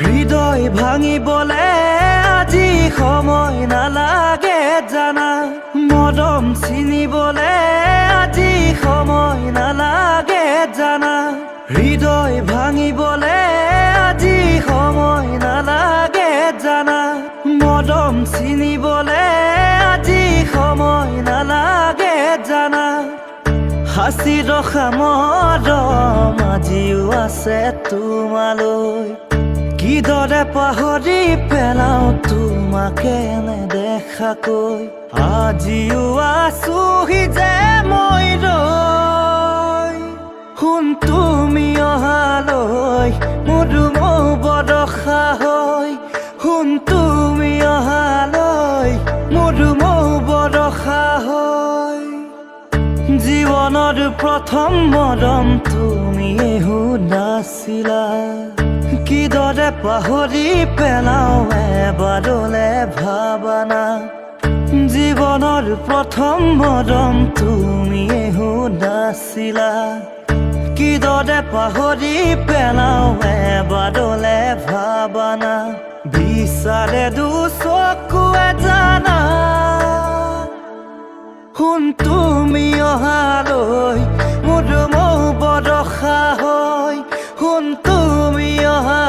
হৃদয় ভাঙিবলে আজি সময় নালাগে জানা মৰম চিনিবলে আজি সময় নালাগে জানা হৃদয় ভাঙিবলে আজি সময় নালাগে জানা মৰম চিনিবলে আজি সময় নালাগে জানা হাসি ৰখা মৰম আজিও আছে তোমালৈ কিদৰে পাহৰি পেলাও তোমাকে নেদেখাকৈ আজিও আছোহি যে মই ৰৈ শুন তুমি অহালৈ মধুমৌ বৰষা হৈ শুন তুমি অহালৈ মধুমৌ বৰষা হৈ জীৱনৰ প্ৰথম মৰম তুমিয়ে শুনাছিলা কিদৰে পাহৰি পেলাও এবাৰলে ভাবানা জীৱনৰ প্ৰথম মৰম তুমিয়ে শুনাছিলা কিদৰে পাহৰি পেলাও এবাৰলে ভাবানা বিচাৰে দুচকুৱে জানা শুন তুমি অহালৈ মধুমৌ বৰষা হৈ শুন তুমি অহা